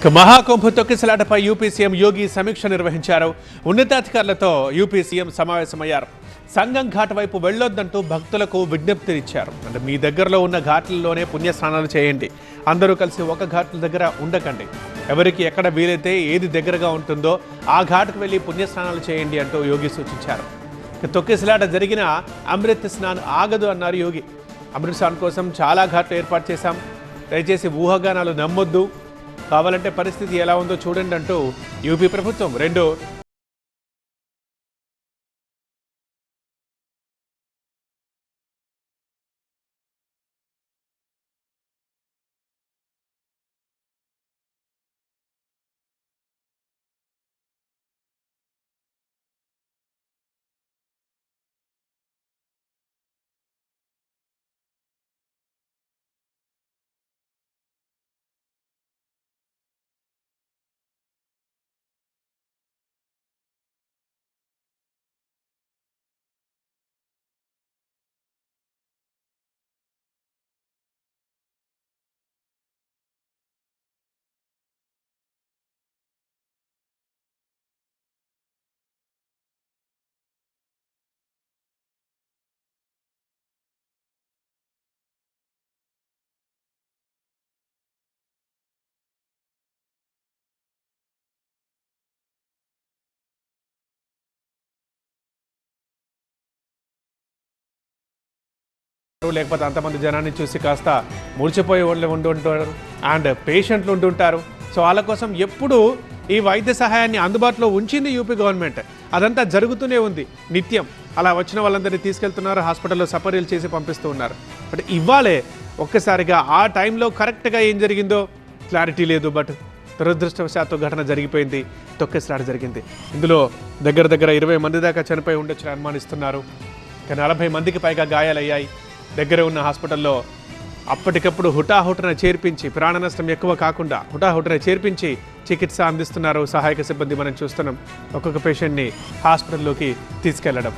Maha Kumbh తొక్కిసలాటపై UP CM యోగి సమీక్ష నిర్వహించారు. ఉన్నతాధికారులతో యూపీ సీఎం సమావేశమయ్యారు. సంగం ఘాట్ వైపు వెళ్లొద్దంటూ భక్తులకు విజ్ఞప్తినిచ్చారు. అంటే మీ దగ్గరలో ఉన్న ఘాట్లలోనే పుణ్యస్నానాలు చేయండి, అందరూ కలిసి ఒక ఘాట్ల దగ్గర ఉండకండి, ఎవరికి ఎక్కడ వీలైతే ఏది దగ్గరగా ఉంటుందో ఆ ఘాట్కు వెళ్లి పుణ్యస్నానాలు చేయండి అంటూ యోగి సూచించారు. తొక్కిసలాట జరిగిన అమృత్ స్నాన్ ఆగదు అన్నారు యోగి. అమృత్ స్నాన్ కోసం చాలా ఘాట్లు ఏర్పాటు చేశాం, దయచేసి ఊహాగానాలు నమ్మొద్దు, కావాలంటే పరిస్థితి ఎలా ఉందో చూడండి అంటూ యూపీ ప్రభుత్వం రెండు లేకపోతే అంతమంది జనాన్ని చూసి కాస్త ముడిచిపోయి ఉంటుంటారు అండ్ పేషెంట్లు ఉంటుంటారు. సో వాళ్ళ కోసం ఎప్పుడు ఈ వైద్య సహాయాన్ని అందుబాటులో ఉంచింది యూపీ గవర్నమెంట్. అదంతా జరుగుతూనే ఉంది నిత్యం. అలా వచ్చిన వాళ్ళందరినీ తీసుకెళ్తున్నారు, హాస్పిటల్లో సపర్యలు చేసి పంపిస్తూ ఉన్నారు. బట్ ఇవ్వాలే ఒక్కసారిగా ఆ టైంలో కరెక్ట్గా ఏం జరిగిందో క్లారిటీ లేదు. బట్ దురదృష్టవశాత్తు ఘటన జరిగిపోయింది, తొక్కిసలాట జరిగింది. ఇందులో దగ్గర 20 మంది దాకా చనిపోయి ఉండొచ్చని అనుమానిస్తున్నారు. 40 మందికి పైగా గాయాలయ్యాయి. దగ్గర ఉన్న హాస్పిటల్లో అప్పటికప్పుడు హుటాహుటిన చేర్పించి, ప్రాణ నష్టం ఎక్కువ కాకుండా హుటాహుటిన చేర్పించి చికిత్స అందిస్తున్నారు సహాయక సిబ్బంది. మనం చూస్తున్నాం ఒక్కొక్క పేషెంట్ని హాస్పిటల్లోకి తీసుకెళ్లడం.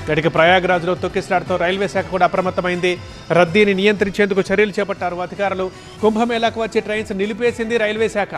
గడిక ప్రయాగ్రాజ్లో తొక్కిసలాటతో రైల్వే శాఖ కూడా అప్రమత్తమైంది. రద్దీని నియంత్రించేందుకు చర్యలు చేపట్టారు అధికారులు. కుంభమేళాకు వచ్చే ట్రైన్స్ నిలిపేసింది రైల్వే శాఖ.